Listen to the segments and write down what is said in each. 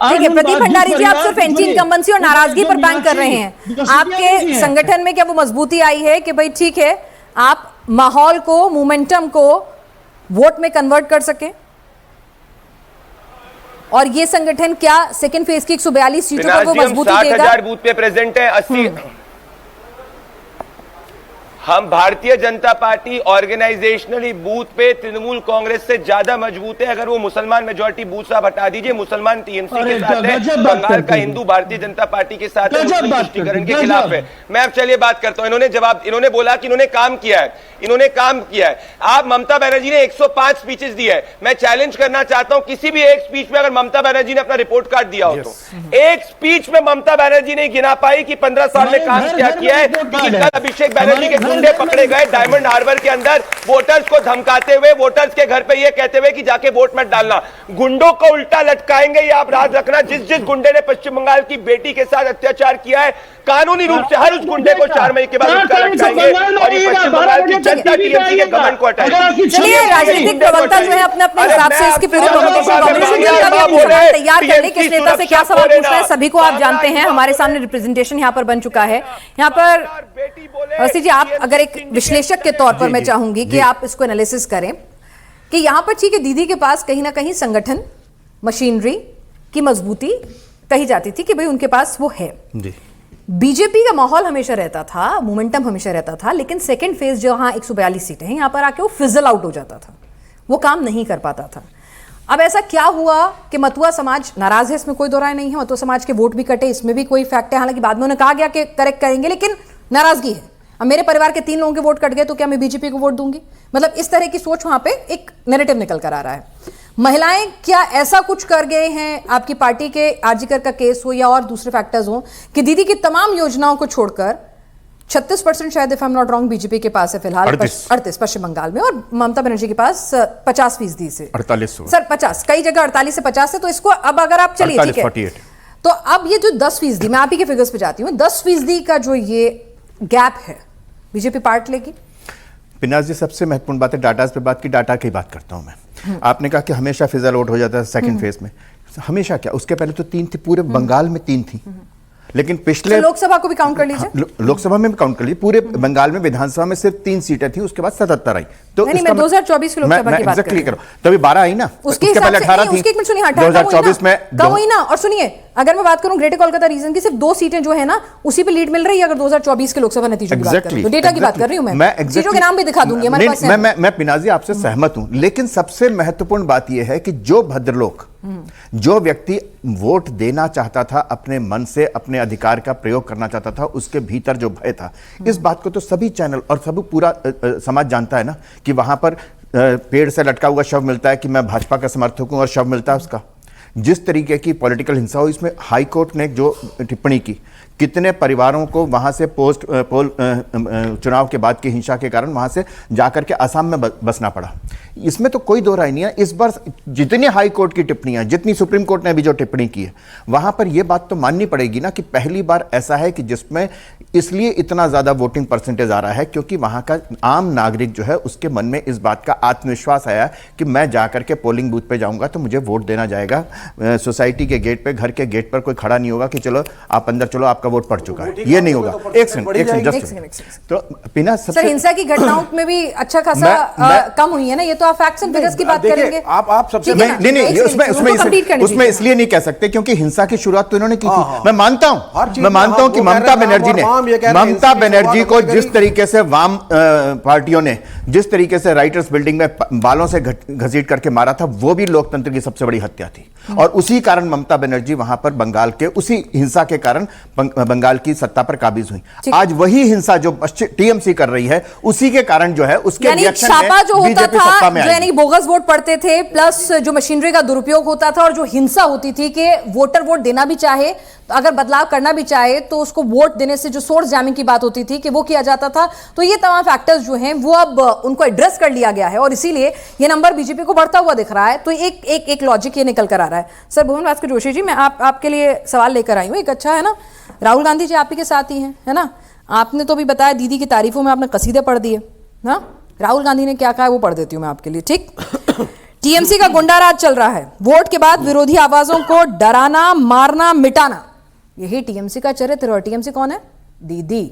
ठीक है, प्रदीप भंडारी जी, आप सिर्फ एंटी इनकम्बेंसी और नाराजगी पर बैंक कर रहे हैं। आपके संगठन में क्या वो मजबूती आई है कि भाई ठीक है, आप माहौल को, मोमेंटम को वोट में कन्वर्ट कर सके? और ये संगठन क्या सेकंड फेज की 142 सीटों पर वो मजबूती देगा? 60,000 बूथ पे प्रेजेंट है, 80 हम Bharatiya Janata party organisationally booth पे तृणमूल कांग्रेस से ज्यादा मजबूत है। अगर वो मुसलमान मेजॉरिटी बूथ साहब हटा दीजिए, मुसलमान टीएमसी के साथ है, बंगाल का हिंदू भारतीय जनता पार्टी के साथ है, मुस्लिम तुष्टीकरण के खिलाफ है। मैं अब चलिए बात करता हूं। इन्होंने बोला कि इन्होंने काम किया है, आप ममता बनर्जी ने 105 स्पीचेस दी है। मैं चैलेंज करना चाहता हूं, किसी भी एक स्पीच में अगर ममता बनर्जी ने अपना रिपोर्ट कार्ड दिया हो तो एक स्पीच में ममता बनर्जी ने गिना पाई कि 15 साल में काम क्या किया है। कल अभिषेक बनर्जी के गुंडे पकड़े गए डायमंड हार्बर के अंदर, वोटर्स को धमकाते हुए, वोटर्स के घर पे ये कहते हुए कि जाके वोट मत डालना। गुंडों को उल्टा लटकाएंगे, ये आप याद रखना। जिस गुंडे ने पश्चिम बंगाल की बेटी के साथ अत्याचार किया है, कानूनी रूप से हर उस गुंडे को 4 मई के बाद उल्टा लटकाएंगे और ये पश्चिम बंगाल की जनता टीएमसी के घमंड को हटाएगी। चलिए, राजनीतिक प्रवक्ता जो है अपने अपने हिसाब से इसकी पूरी तैयार कर ले, किस नेता से क्या सवाल पूछना है सभी को आप जानते हैं। हमारे सामने रिप्रेजेंटेशन यहाँ पर बन चुका है। यहाँ पर अवस्थी जी, आप अगर एक विश्लेषक के तौर पर मैं चाहूंगी कि आप इसको एनालिसिस करें कि यहाँ पर ठीक है, दीदी के पास कहीं ना कहीं संगठन, मशीनरी की मजबूती कही जाती थी कि भाई उनके पास वो है। बीजेपी का माहौल हमेशा रहता था, मोमेंटम हमेशा रहता था, लेकिन सेकंड फेज जहां 142 सीटें हैं, यहां पर आके वो फिजल आउट हो जाता था, वो काम नहीं कर पाता था। अब ऐसा क्या हुआ कि मथुआ समाज नाराज है, इसमें कोई दो राय नहीं है। मथुआ समाज के वोट भी कटे, इसमें भी कोई फैक्ट है। हालांकि बाद में उन्हें कहा गया कि करेक्ट करेंगे, लेकिन नाराजगी है। अब मेरे परिवार के 3 लोगों के वोट कट गए तो क्या मैं बीजेपी को वोट दूंगी? मतलब इस तरह की सोच वहां पे एक नैरेटिव निकल कर आ रहा है। महिलाएं क्या ऐसा कुछ कर गए हैं आपकी पार्टी के, आरजीकर का केस हो या और दूसरे फैक्टर्स हो, कि दीदी की तमाम योजनाओं को छोड़कर 36% शायद if I am not wrong BJP के पास है फिलहाल, 38 पश्चिम बंगाल में, और ममता बनर्जी के पास 50% से 48 सर 50, कई जगह 48 से 50 है। तो इसको अब अगर आप चलिए ठीक है, तो अब ये जो 10%, मैं आप ही के फिगर्स पे जाती हूँ, 10% का जो ये गैप है, बीजेपी पार्ट लेगी? पिनाज जी, सबसे महत्वपूर्ण बात है डाटा पे बात की। डाटा की बात करता हूं मैं। आपने कहा कि हमेशा फिजल आउट हो जाता है सेकंड फेज में। हमेशा क्या, उसके पहले तो 3 थी, पूरे बंगाल में 3 थी, लेकिन पिछले लोकसभा को भी काउंट कर लीजिए, लोकसभा में भी काउंट कर लीजिए, पूरे बंगाल में विधानसभा में सिर्फ 3 सीटें थी, उसके बाद 77 आई। तो नहीं, मैं 2024 की लोकसभा की बात कर रही हूं। तभी 12 आई ना, उसके पहले 18 थी। 2024 में कम हुई ना। और सुनिए, अगर मैं बात करूं ग्रेटर कोलकाता रीजन की, सिर्फ 2 सीटें जो है ना, उसी पे लीड मिल रही है। अगर 2024 के लोकसभा नतीजों की बात करें तो डेटा की बात कर रही हूं मैं चीजों के नाम भी दिखा दूंगी हमारे पास। मैं पिनाजी आपसे सहमत हूं, लेकिन सबसे महत्वपूर्ण बात यह है कि जो भद्रलोक, जो व्यक्ति वोट देना चाहता था, अपने मन से अपने अधिकार का प्रयोग करना चाहता था, उसके भीतर जो भय था, इस बात को तो सभी चैनल और सब पूरा समाज जानता है ना, कि वहां पर पेड़ से लटका हुआ शव मिलता है कि मैं भाजपा का समर्थक हूं, और शव मिलता है उसका। जिस तरीके की पॉलिटिकल हिंसा हो, इसमें हाई कोर्ट ने जो टिप्पणी की, कितने परिवारों को वहां से पोल चुनाव के बाद की हिंसा के कारण वहां से जाकर के असम में बसना पड़ा। इसमें तो कोई दो राय नहीं है। इस बार जितनी हाई कोर्ट की टिप्पणियां, जितनी सुप्रीम कोर्ट ने भी जो टिप्पणी की है, वहां पर यह बात तो माननी पड़ेगी ना कि पहली बार ऐसा है कि जिसमें इसलिए इतना ज्यादा वोटिंग परसेंटेज आ रहा है क्योंकि वहां का आम नागरिक जो है, उसके मन में इस बात का आत्मविश्वास आया कि मैं जाकर के पोलिंग बूथ पे जाऊंगा तो मुझे वोट देना जाएगा। सोसाइटी के गेट पे, घर के गेट पर कोई खड़ा नहीं होगा कि चलो आप अंदर चलो, आपका वोट पड़ चुका है। ये नहीं होगा। एक सेकंड, तो बिना सर हिंसा की घटनाओं में भी अच्छा खासा कम हुई है ना, ये तो आप फैक्ट्स एंड फिगर्स की बात करेंगे। आप सबसे नहीं, उसमें इसलिए नहीं कह सकते क्योंकि हिंसा की शुरुआत तो इन्होंने की थी। मैं मानता हूं कि ममता बनर्जी को जिस तरीके से वाम पार्टियों ने जिस तरीके से राइटर्स बिल्डिंग में बालों से घसीट करके मारा था, वो भी लोकतंत्र की सबसे बड़ी हत्या थी। और उसी कारण ममता बनर्जी वहां पर बंगाल के उसी हिंसा के कारण बंगाल की सत्ता पर काबिज हुई। आज वही हिंसा जो टीएमसी कर रही है, उसी के कारण जो है उसके रिएक्शन छापा जो होता था, जो यानी बोगस वोट पड़ते थे, प्लस जो मशीनरी का दुरुपयोग होता था, और जो हिंसा होती थी कि वोटर वोट देना भी चाहे, तो अगर बदलाव करना भी चाहे तो उसको वोट देने से जो सोर्स जैमिंग की बात होती थी कि वो किया जाता था। तो ये तमाम फैक्टर्स जो हैं वो अब उनको एड्रेस कर लिया गया है और इसीलिए ये नंबर बीजेपी को बढ़ता हुआ दिख रहा है। तो एक लॉजिक ये निकल कर आ रहा है। सर भुवन भास्कर जोशी जी, मैं आपके लिए सवाल लेकर आई हूँ। एक अच्छा है ना, राहुल गांधी जी आप ही के साथ ही हैं, है ना। आपने तो भी बताया दीदी की तारीफों में आपने कसीदे पढ़ दिए ना। राहुल गांधी ने क्या कहा है वो पढ़ देती हूँ मैं आपके लिए, ठीक। टीएमसी का गुंडाराज चल रहा है, वोट के बाद विरोधी आवाजों को डराना, मारना, मिटाना, यही टीएमसी का चरित्र है। और टीएमसी कौन है? दीदी।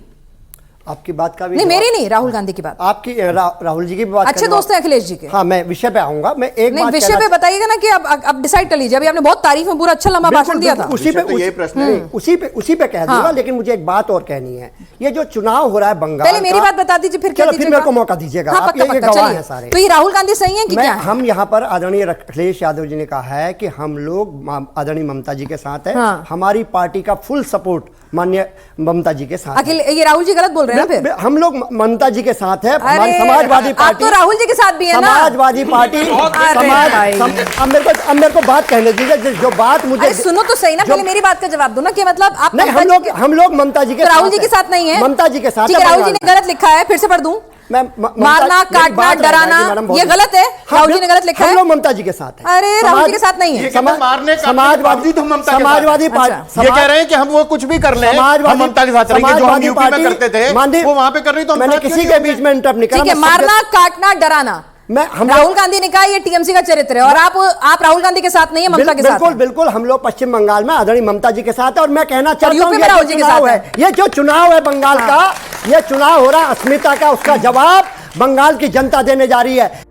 आपकी बात का भी नहीं, मेरी नहीं, राहुल गांधी की बात। आपकी राहुल जी की भी बात अच्छे दोस्त हैं अखिलेश जी के। हाँ, मैं विषय पे आऊंगा। मैं एक नहीं, बात विषय पे बताइएगा ना कि अब डिसाइड कर लीजिए। अभी आपने बहुत तारीफ में पूरा अच्छा लंबा भाषण दिया था। उसी पे ये प्रश्न है। उसी पे कह दूंगा, लेकिन मुझे एक बात और कहनी है। ये जो चुनाव हो रहा है बंगाल, पहले मेरी बात बता दीजिए, फिर चलो फिर मेरे को मौका दीजिएगा। हाँ, आप पक्का, ये पक्का, गवाह चलिए। हैं सारे। तो ये राहुल गांधी सही है कि क्या है? हम यहाँ पर आदरणीय अखिलेश यादव जी ने कहा है कि हम लोग आदरणीय ममता जी के साथ है। हाँ। हमारी पार्टी का फुल सपोर्ट माननीय ममता जी के साथ है। अखिल, ये राहुल जी गलत बोल रहे हैं ना फिर? हम लोग ममता जी के साथ है। हमारी अरे, समाजवादी आप पार्टी, तो राहुल जी के साथ भी है ना? समाजवादी पार्टी अब मेरे को बात कहने दीजिए। जो बात मुझे, अरे सुनो तो सही ना, पहले मेरी बात का जवाब दो ना। कि मतलब आप नहीं, हम लोग ममता जी के तो राहुल जी के साथ नहीं है? ममता जी के साथ ठीक है, राहुल जी ने गलत लिखा है, फिर से पढ़ दूं? मारना, काटना, डराना, ये गलत है। राहुल जी ने गलत लिखा है। हम लोग ममता जी के साथ हैं। अरे राहुल जी के साथ नहीं है। समाजवादी तो समाजवादी पार्टी ये कह रहे हैं कि हम वो कुछ भी कर लें, हम ममता के साथ रहेंगे। जो हम यूपी में करते थे वो वहां पे कर रही, तो मैंने किसी के बीच में इंटरप्ट नहीं करा। ठीक है, मारना, काटना, डराना, राहुल गांधी ने कहा ये टीएमसी का चरित्र है। और आप राहुल गांधी के साथ नहीं है, ममता के साथ। बिल्कुल बिल्कुल, हम लोग पश्चिम बंगाल में आदरणीय ममता जी के साथ है। और मैं कहना चाहता हूं, ये जो चुनाव है बंगाल का, ये चुनाव हो रहा है अस्मिता का, उसका जवाब बंगाल की जनता देने जा रही है।